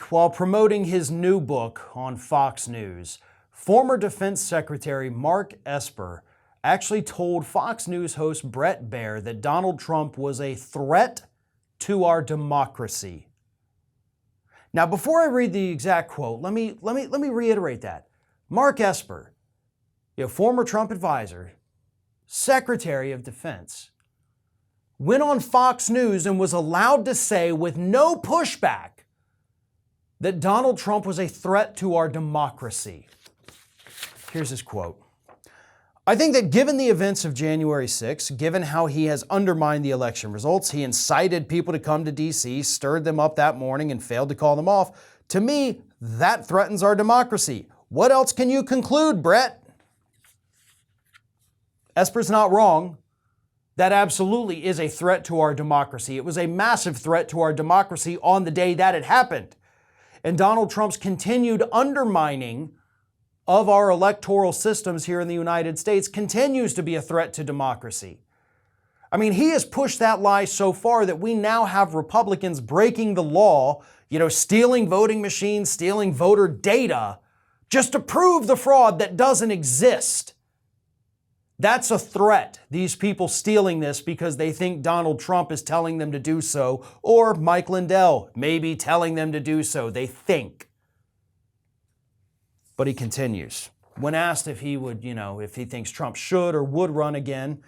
While promoting his new book on Fox News, former Defense Secretary Mark Esper actually told Fox News host Bret Baier that Donald Trump was a threat to our democracy. Now, before I read the exact quote, let me reiterate that. Mark Esper, former Trump advisor, Secretary of Defense, went on Fox News and was allowed to say with no pushback that Donald Trump was a threat to our democracy. Here's his quote. I think that given the events of January 6th, given how he has undermined the election results, he incited people to come to D.C., stirred them up that morning and failed to call them off, to me, that threatens our democracy. What else can you conclude, Bret? Esper's not wrong. That absolutely is a threat to our democracy. It was a massive threat to our democracy on the day that it happened. And Donald Trump's continued undermining of our electoral systems here in the United States continues to be a threat to democracy. I mean, he has pushed that lie so far that we now have Republicans breaking the law, stealing voting machines, stealing voter data, just to prove the fraud that doesn't exist. That's a threat, these people stealing this because they think Donald Trump is telling them to do so, or Mike Lindell may be telling them to do so, they think. But he continues. When asked if he would, if he thinks Trump should or would run again,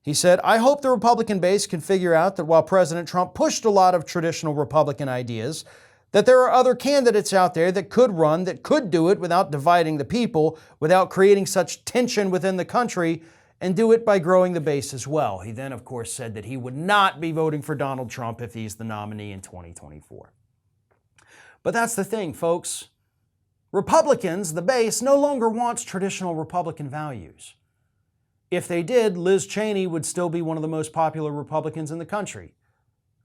he said, I hope the Republican base can figure out that while President Trump pushed a lot of traditional Republican ideas, that there are other candidates out there that could run, that could do it without dividing the people, without creating such tension within the country, and do it by growing the base as well. He then, of course, said that he would not be voting for Donald Trump if he's the nominee in 2024. But that's the thing, folks. Republicans, the base, no longer wants traditional Republican values. If they did, Liz Cheney would still be one of the most popular Republicans in the country.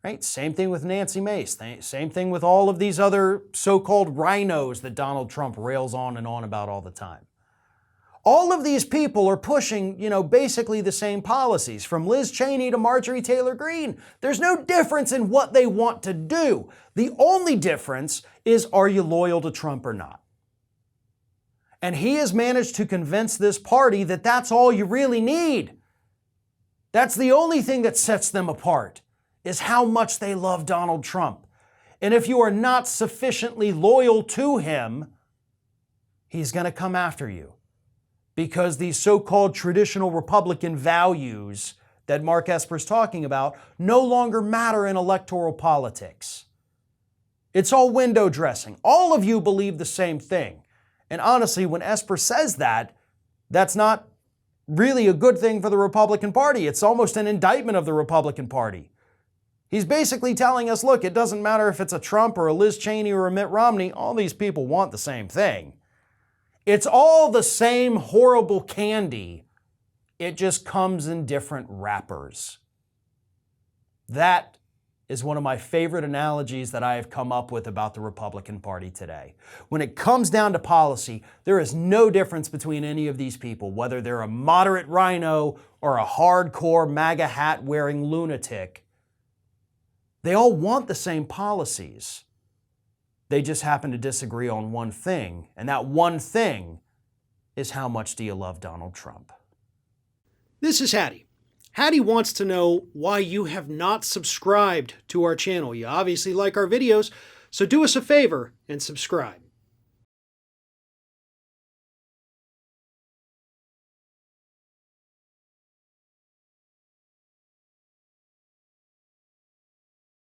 Right? Same thing with Nancy Mace. Same thing with all of these other so-called rhinos that Donald Trump rails on and on about all the time. All of these people are pushing, basically the same policies, from Liz Cheney to Marjorie Taylor Greene. There's no difference in what they want to do. The only difference is, are you loyal to Trump or not? And he has managed to convince this party that that's all you really need. That's the only thing that sets them apart, is how much they love Donald Trump. And if you are not sufficiently loyal to him, he's going to come after you. Because these so-called traditional Republican values that Mark Esper's talking about no longer matter in electoral politics. It's all window dressing. All of you believe the same thing. And honestly, when Esper says that, that's not really a good thing for the Republican Party. It's almost an indictment of the Republican Party. He's basically telling us, look, it doesn't matter if it's a Trump or a Liz Cheney or a Mitt Romney, all these people want the same thing. It's all the same horrible candy. It just comes in different wrappers. That is one of my favorite analogies that I have come up with about the Republican Party today. When it comes down to policy, there is no difference between any of these people, whether they're a moderate rhino or a hardcore MAGA hat wearing lunatic. They all want the same policies. They just happen to disagree on one thing, and that one thing is, how much do you love Donald Trump? This is Hattie. Hattie wants to know why you have not subscribed to our channel. You obviously like our videos, so do us a favor and subscribe.